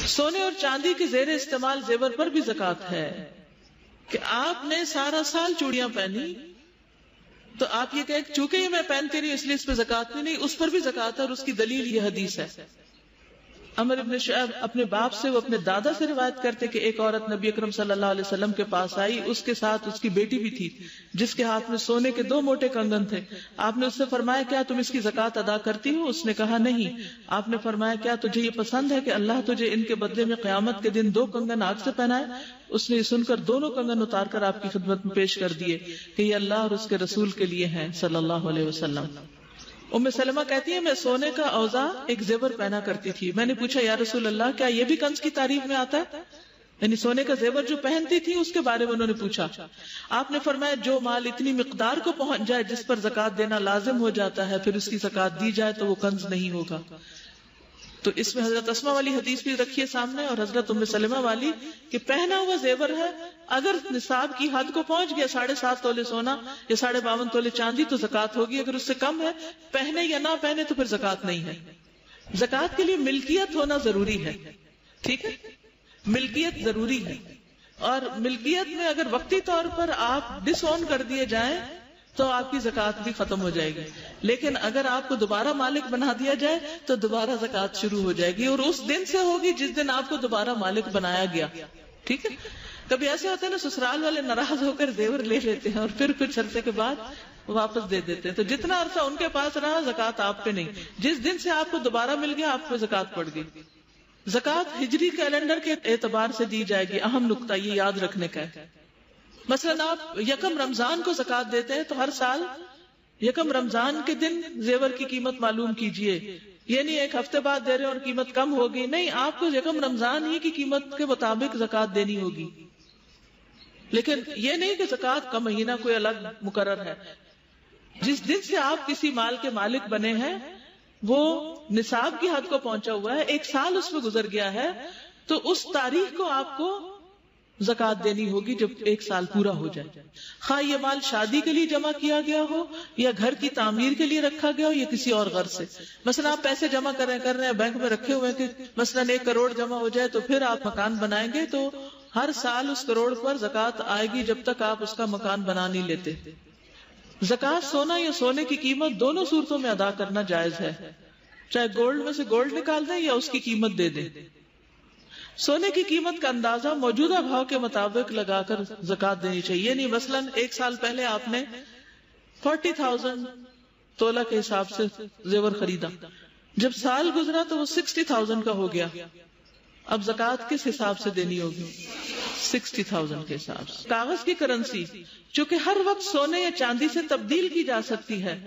سونے اور چاندی کے زیر استعمال زیور پر بھی زکات ہے کہ آپ نے سارا سال چوڑیاں پہنی تو آپ یہ کہ چونکہ یہ میں پہنتی رہی اس لیے اس پہ زکات نہیں، اس پر بھی زکات ہے، اور اس کی دلیل یہ حدیث ہے۔ عمر ابن شعیب اپنے باپ سے، وہ اپنے دادا سے روایت کرتے کہ ایک عورت نبی اکرم صلی اللہ علیہ وسلم کے پاس آئی، اس کے ساتھ اس کی بیٹی بھی تھی جس کے ہاتھ میں سونے کے 2 موٹے کنگن تھے۔ آپ نے اس سے فرمایا کیا تم اس کی زکات ادا کرتی ہو؟ اس نے کہا نہیں۔ آپ نے فرمایا کیا تجھے یہ پسند ہے کہ اللہ تجھے ان کے بدلے میں قیامت کے دن 2 کنگن آگ سے پہنائے؟ اس نے یہ سن کر دونوں کنگن اتار کر آپ کی خدمت میں پیش کر دیے کہ یہ اللہ اور اس کے رسول کے لیے ہیں صلی اللہ علیہ وسلم۔ ام سلمہ کہتی ہے میں سونے کا اوزا ایک زیور پہنا کرتی تھی، میں نے پوچھا یا رسول اللہ کیا یہ بھی کنز کی تعریف میں آتا ہے؟ یعنی سونے کا زیور جو پہنتی تھی اس کے بارے میں انہوں نے پوچھا۔ آپ نے فرمایا جو مال اتنی مقدار کو پہنچ جائے جس پر زکات دینا لازم ہو جاتا ہے پھر اس کی زکات دی جائے تو وہ کنز نہیں ہوگا۔ تو اس میں حضرت اسماء والی حدیث بھی رکھیے سامنے اور حضرت ام سلمہ والی کہ پہنا ہوا زیور ہے اگر نصاب کی حد کو پہنچ گیا 7.5 تولے سونا یا 52.5 تولے چاندی تو زکات ہوگی، اگر اس سے کم ہے پہنے یا نہ پہنے تو پھر زکات نہیں ہے۔ زکات کے لیے ملکیت ہونا ضروری ہے، ٹھیک ہے، ملکیت ضروری ہے، اور ملکیت میں اگر وقتی طور پر آپ ڈس اون کر دیے جائیں تو آپ کی زکات بھی ختم ہو جائے گی، لیکن اگر آپ کو دوبارہ مالک بنا دیا جائے تو دوبارہ زکات شروع ہو جائے گی، اور اس دن سے ہوگی جس دن آپ کو دوبارہ مالک بنایا گیا، ٹھیک ہے۔ کبھی ایسے ہوتے ہیں نا سسرال والے ناراض ہو کر زیور لے لیتے ہیں اور پھر کچھ عرصے کے بعد واپس دے دیتے ہیں، تو جتنا عرصہ ان کے پاس رہا زکات آپ پہ نہیں، جس دن سے آپ کو دوبارہ مل گیا آپ پہ زکات پڑ گئی۔ زکات ہجری کیلنڈر کے اعتبار سے دی جائے گی، اہم نقطہ یہ یاد رکھنے کا ہے۔ مثلا آپ 1 رمضان کو زکات دیتے ہیں تو ہر سال 1 رمضان کے دن زیور کی قیمت معلوم کیجئے، یہ نہیں 1 ہفتے بعد دے رہے اور قیمت کم ہوگی، نہیں، آپ کو 1 رمضان ہی کی قیمت کے مطابق زکات دینی ہوگی، لیکن یہ نہیں کہ زکات کا مہینہ کوئی الگ مقرر ہے۔ جس دن سے آپ کسی مال کے مالک بنے ہیں وہ نصاب کی حد کو پہنچا ہوا ہے، 1 سال اس میں گزر گیا ہے، تو اس تاریخ کو آپ کو زکات دینی ہوگی جب 1 سال پورا ہو جائے، خواہ یہ مال شادی کے لیے جمع کیا گیا ہو یا گھر کی تعمیر کے لیے رکھا گیا ہو یا کسی اور غرض سے۔ مثلا آپ پیسے جمع کر رہے ہیں بینک میں رکھے ہوئے کہ مثلا 1 کروڑ جمع ہو جائے تو پھر آپ مکان بنائیں گے، تو ہر سال اس کروڑ پر زکات آئے گی جب تک آپ اس کا مکان بنا نہیں لیتے۔ زکات سونا یا سونے کی قیمت دونوں صورتوں میں ادا کرنا جائز ہے، چاہے گولڈ میں سے گولڈ نکال دیں یا اس کی قیمت دے دیں۔ سونے کی قیمت کا اندازہ موجودہ بھاؤ کے مطابق لگا کر زکات دینی چاہیے، نہیں مثلا 1 سال پہلے آپ نے 40,000 تولہ کے حساب سے زیور خریدا، جب سال گزرا تو وہ 60,000 کا ہو گیا، اب زکات کس حساب سے دینی ہوگی؟ 60,000 کے حساب سے۔ کاغذ کی کرنسی چونکہ ہر وقت سونے یا چاندی سے تبدیل کی جا سکتی ہے،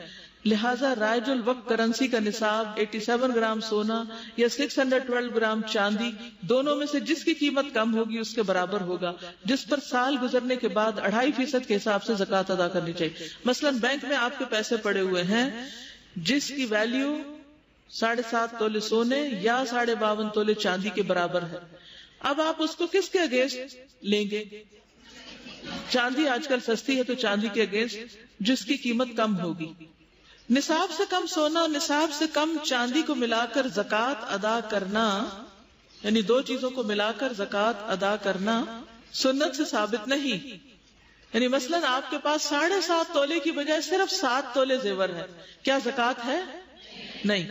لہذا رائج الوقت کرنسی کا نصاب 87 گرام سونا یا 612 گرام چاندی دونوں میں سے جس کی قیمت کم ہوگی اس کے برابر ہوگا، جس پر سال گزرنے کے بعد 2.5% کے حساب سے زکات ادا کرنی چاہیے۔ مثلا بینک میں آپ کے پیسے پڑے ہوئے ہیں جس کی ویلیو 7.5 تولے سونے یا 52.5 تولے چاندی کے برابر ہے، اب آپ اس کو کس کے اگینسٹ لیں گے؟ چاندی آج کل سستی ہے تو چاندی کے اگینسٹ جس کی قیمت کم ہوگی۔ نصاب سے کم سونا اور نصاب سے کم چاندی کو ملا کر زکات ادا کرنا، یعنی 2 چیزوں کو ملا کر زکات ادا کرنا سنت سے ثابت نہیں۔ یعنی مثلا آپ کے پاس 7.5 تولے کی بجائے صرف 7 تولے زیور ہے، کیا زکات ہے؟ نہیں۔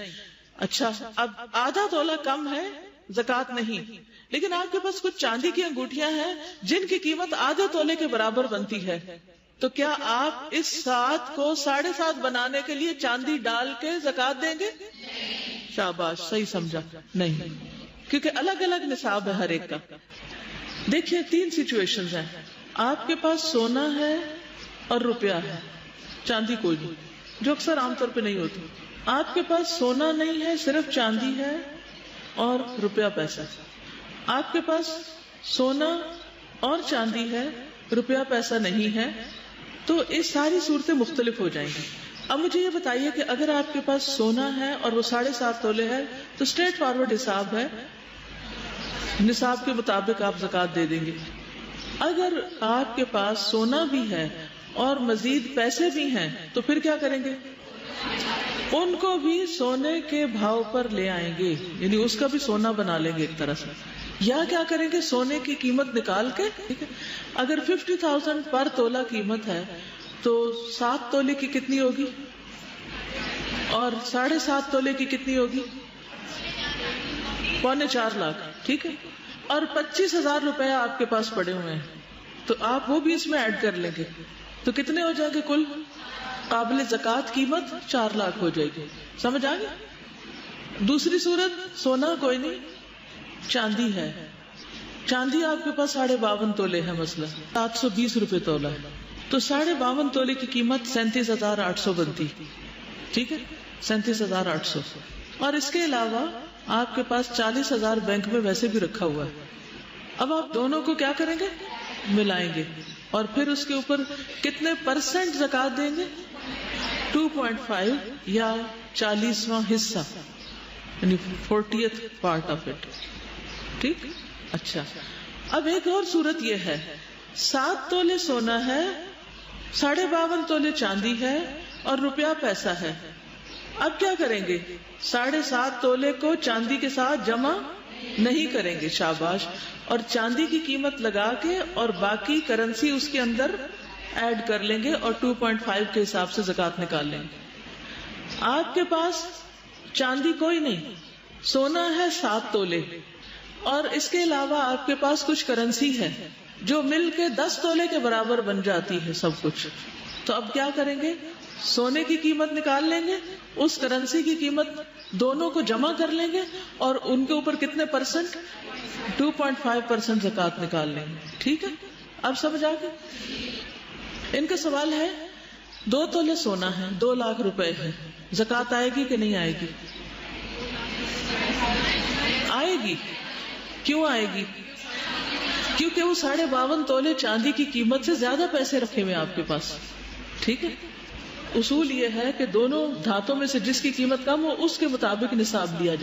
اچھا، اب آدھا تولہ کم ہے، زکات نہیں، لیکن آپ کے پاس کچھ چاندی کی انگوٹھیاں ہیں جن کی قیمت آدھے تولے کے برابر بنتی ہے، تو کیا آپ اس 7 کو 7.5 بنانے کے لیے چاندی ڈال کے زکات دیں گے؟ شاباش، صحیح سمجھا، نہیں، کیونکہ الگ الگ نصاب ہے ہر ایک کا۔ دیکھیے 3 سچویشنز ہیں، آپ کے پاس سونا ہے اور روپیہ ہے، چاندی کوئی نہیں، جو اکثر عام طور پہ نہیں ہوتی۔ آپ کے پاس سونا نہیں ہے، صرف چاندی ہے اور روپیہ پیسہ۔ آپ کے پاس سونا اور چاندی ہے، روپیہ پیسہ نہیں ہے، تو اس ساری صورتیں مختلف ہو جائیں گی۔ اب مجھے یہ بتائیے کہ اگر آپ کے پاس سونا ہے اور وہ 7.5 تولے ہے تو اسٹریٹ فارورڈ حساب ہے، نصاب کے مطابق آپ زکات دے دیں گے۔ اگر آپ کے پاس سونا بھی ہے اور مزید پیسے بھی ہیں تو پھر کیا کریں گے؟ ان کو بھی سونے کے بھاؤ پر لے آئیں گے، یعنی اس کا بھی سونا بنا لیں گے ایک طرح سے. یا کیا کریں گے، سونے کی قیمت نکال کے، ٹھیک ہے، اگر 50,000 پر تولہ قیمت ہے تو 7 تولے کی کتنی ہوگی، اور 7.5 تولے کی کتنی ہوگی، 4.25 لاکھ، ٹھیک ہے. اور 25,000 روپے آپ کے پاس پڑے ہوئے ہیں تو آپ وہ بھی اس میں ایڈ کر لیں گے تو کتنے ہو جائیں گے کل قابل زکوٰۃ قیمت 4 لاکھ ہو جائے گی. سمجھ آ گئی؟ دوسری صورت، سونا کوئی نہیں، چاندی ہے. چاندی آپ کے پاس 52.5 تولے ہے، مثلا 720 روپے تولہ ہے، تو 52.5 تولے کی قیمت 37,800 بنتی، ٹھیک ہے، 37,800. اور اس کے علاوہ آپ کے پاس 40,000 بینک میں ویسے بھی رکھا ہوا ہے. اب آپ دونوں کو کیا کریں گے، ملائیں گے، اور پھر اس کے اوپر کتنے پرسنٹ زکوٰۃ دیں گے، 2.5 یا 40واں حصہ، یعنی 40th پارٹ آف اٹ. ٹھیک، اچھا. اب ایک اور صورت یہ ہے، 7 تولے سونا ہے، 52.5 تولے چاندی ہے، اور روپیہ پیسہ ہے. اب کیا کریں گے، 7.5 تولے کو چاندی کے ساتھ جمع نہیں کریں گے، شاباش، اور چاندی کی قیمت لگا کے اور باقی کرنسی اس کے اندر ایڈ کر لیں گے اور 2.5 کے حساب سے زکوٰۃ نکال لیں گے. آپ کے پاس چاندی کوئی نہیں، سونا ہے 7 تولے، اور اس کے علاوہ آپ کے پاس کچھ کرنسی ہے جو مل کے 10 تولے کے برابر بن جاتی ہے سب کچھ. تو اب کیا کریں گے، سونے کی قیمت نکال لیں گے، اس کرنسی کی قیمت دونوں کو جمع کر لیں گے، اور ان کے اوپر کتنے پرسنٹ، 2.5% زکوٰۃ نکال لیں گے. ٹھیک ہے، اب سمجھ آ گئی؟ ان کا سوال ہے 2 تولے سونا ہے، 2 لاکھ روپے ہے، زکوٰۃ آئے گی کہ نہیں آئے گی؟ آئے گی. کیوں آئے گی؟ کیونکہ وہ 52.5 تولے چاندی کی قیمت سے زیادہ پیسے رکھے ہوئے آپ کے پاس. ٹھیک ہے، اصول یہ ہے کہ دونوں دھاتوں میں سے جس کی قیمت کم ہو اس کے مطابق نصاب لیا جائے.